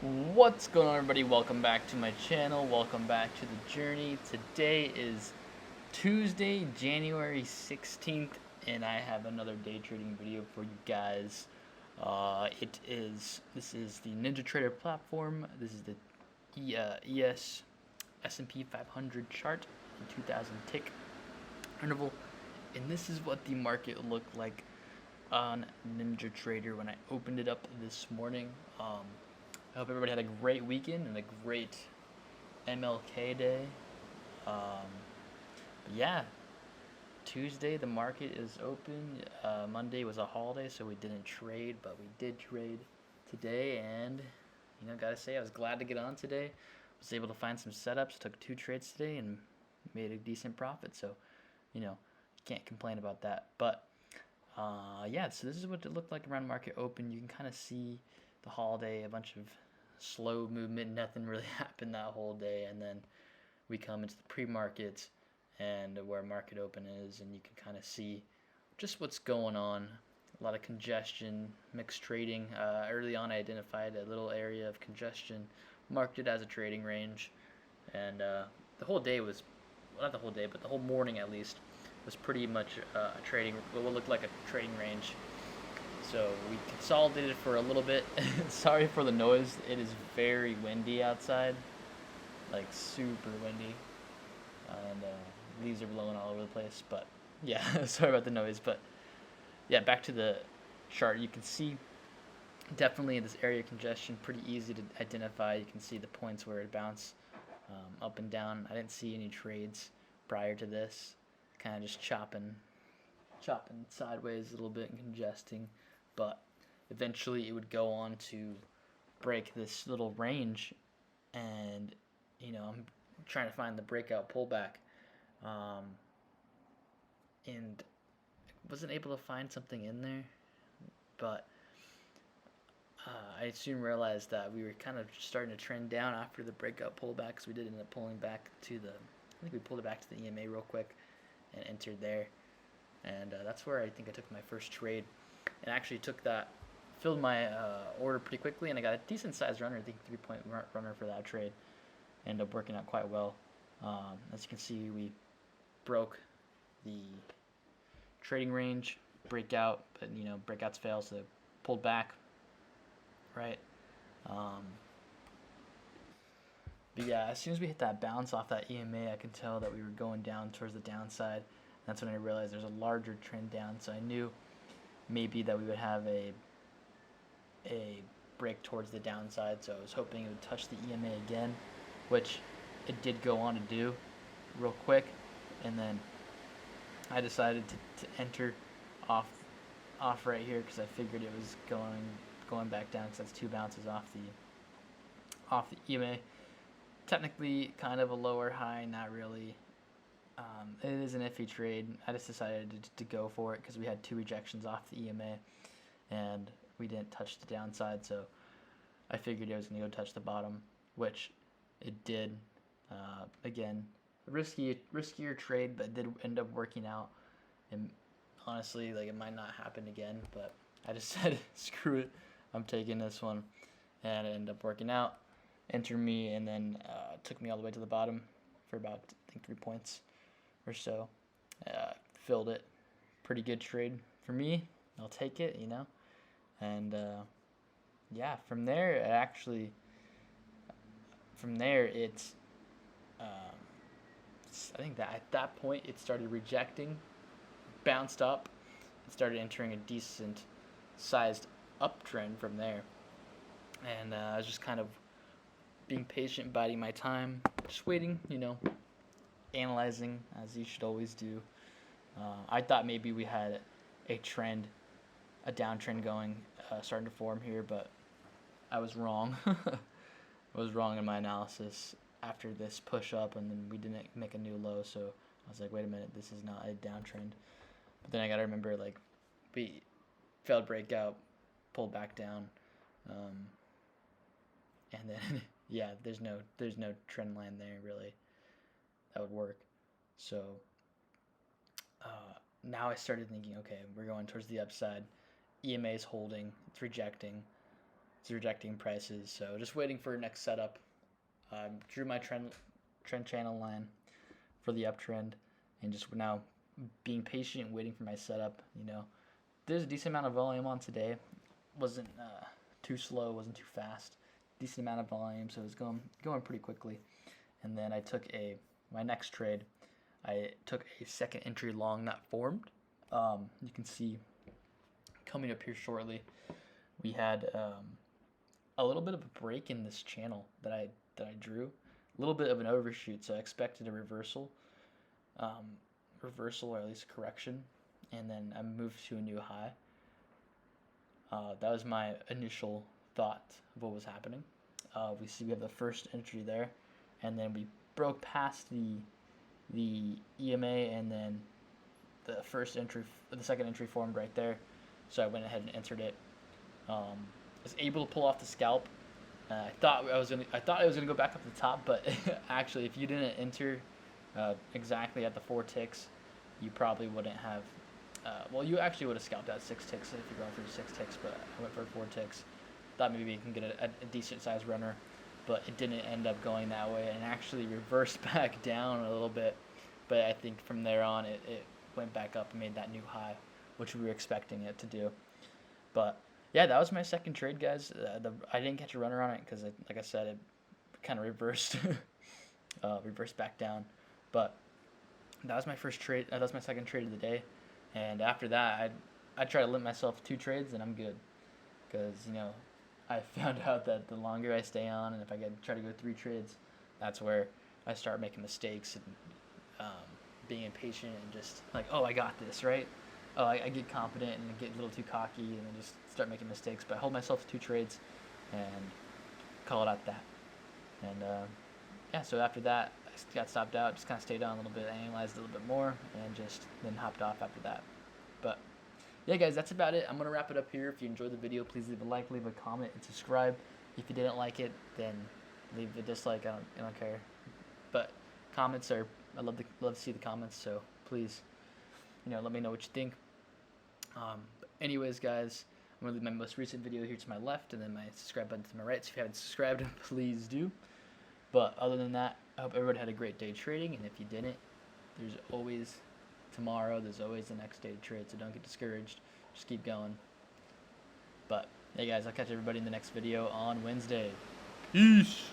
What's going on, everybody? Welcome back to my channel. Welcome back to the journey. Today is Tuesday, January 16th, and I have another day trading video for you guys. This is the Ninja Trader platform. This is the ES S&P 500 chart in 2000 tick interval, and this is what the market looked like on Ninja Trader when I opened it up this morning. I hope everybody had a great weekend and a great MLK day. But yeah, Tuesday the market is open. Monday was a holiday, so we didn't trade, but we did trade today. And gotta say, I was glad to get on today. Was able to find some setups. Took 2 trades today and made a decent profit. So can't complain about that. But yeah, so this is what it looked like around market open. You can kind of see the holiday, a bunch of slow movement, nothing really happened that whole day, and then we come into the pre-market and where market open is, and you can kind of see just what's going on. A lot of congestion, mixed trading. Early on I identified a little area of congestion, marked it as a trading range, and the whole day was, well, not the whole day, but the whole morning at least, was pretty much a trading, what looked like a trading range. So we consolidated for a little bit. Sorry for the noise. It is very windy outside, like super windy, and leaves are blowing all over the place. But yeah, sorry about the noise. But yeah, back to the chart. You can see definitely in this area of congestion, pretty easy to identify. You can see the points where it bounced up and down. I didn't see any trades prior to this. Kind of just chopping sideways a little bit and congesting, but eventually it would go on to break this little range, and I'm trying to find the breakout pullback, and wasn't able to find something in there, but I soon realized that we were kind of starting to trend down after the breakout pullback, because we did end up pulling back to the, I think we pulled it back to the EMA real quick and entered there. And that's where I think I took my first trade, and actually filled my order pretty quickly, and I got a decent sized runner. I think 3-point runner for that trade. Ended up working out quite well. As you can see, we broke the trading range, breakout, but breakouts fail, so pulled back, right? But yeah, as soon as we hit that bounce off that EMA, I could tell that we were going down towards the downside. That's when I realized there's a larger trend down, so I knew maybe that we would have a break towards the downside. So I was hoping it would touch the EMA again, which it did go on to do real quick. And then I decided to enter off right here, because I figured it was going back down, because that's 2 bounces off the EMA. Technically kind of a lower high, not really. It is an iffy trade. I just decided to go for it because we had 2 rejections off the EMA, and we didn't touch the downside, so I figured it was going to go touch the bottom, which it did. Again, riskier trade, but it did end up working out. And honestly, like, it might not happen again, but I just said, screw it, I'm taking this one, and it ended up working out. Enter me, and then took me all the way to the bottom for about, I think, 3 points or so. Filled it. Pretty good trade for me. I'll take it, And yeah, from there it's I think that at that point it started rejecting, bounced up, and started entering a decent sized uptrend from there. And I was just kind of being patient, biding my time, just waiting, analyzing, as you should always do. I thought maybe we had a downtrend going, starting to form here, but I was wrong. I was wrong in my analysis after this push up, and then we didn't make a new low, so I was like, wait a minute, this is not a downtrend. But then I gotta remember, like, we failed breakout, pulled back down, and then yeah, there's no trend line there really that would work. So now I started thinking, okay, we're going towards the upside. EMA is holding, it's rejecting. it's rejecting prices. So just waiting for next setup. Drew my trend channel line for the uptrend, and just now being patient, waiting for my setup. There's a decent amount of volume on today. Wasn't too slow, wasn't too fast. Decent amount of volume, so it was going pretty quickly. And then I took my next trade. I took a second entry long not formed. You can see coming up here shortly, we had a little bit of a break in this channel that I drew. A little bit of an overshoot, so I expected a reversal, or at least a correction, and then I moved to a new high. That was my initial thought of what was happening. We have the first entry there, and then we broke past the EMA, and then the second entry formed right there. So I went ahead and entered it. Was able to pull off the scalp. I thought it was gonna go back up the top, but actually, if you didn't enter exactly at the 4 ticks, you probably wouldn't have. Well, you actually would have scalped out 6 ticks if you're going for 6 ticks, but I went for 4 ticks. Thought maybe you can get a decent sized runner, but it didn't end up going that way, and actually reversed back down a little bit. But I think from there on, it went back up and made that new high, which we were expecting it to do. But yeah, that was my second trade, guys. I didn't catch a runner on it because, like I said, it kind of reversed, reversed back down. But that was my first trade. That was my second trade of the day. And after that, I try to limit myself to 2 trades, and I'm good. Because I found out that the longer I stay on, and if I try to go 3 trades, that's where I start making mistakes and being impatient and just like, oh, I got this, right? Oh, I get confident and get a little too cocky and then just start making mistakes. But I hold myself to 2 trades and call it at that. And yeah, so after that, I got stopped out, just kind of stayed on a little bit, analyzed a little bit more, and just then hopped off after that. But yeah, guys, that's about it. I'm going to wrap it up here. If you enjoyed the video, please leave a like, leave a comment, and subscribe. If you didn't like it, then leave a dislike. I don't care. But comments I love to see the comments, so please, let me know what you think. But anyways, guys, I'm going to leave my most recent video here to my left, and then my subscribe button to my right. So if you haven't subscribed, please do. But other than that, I hope everybody had a great day trading, and if you didn't, there's always tomorrow, there's always the next day to trade, so don't get discouraged, just keep going. But hey guys, I'll catch everybody in the next video on Wednesday. Peace.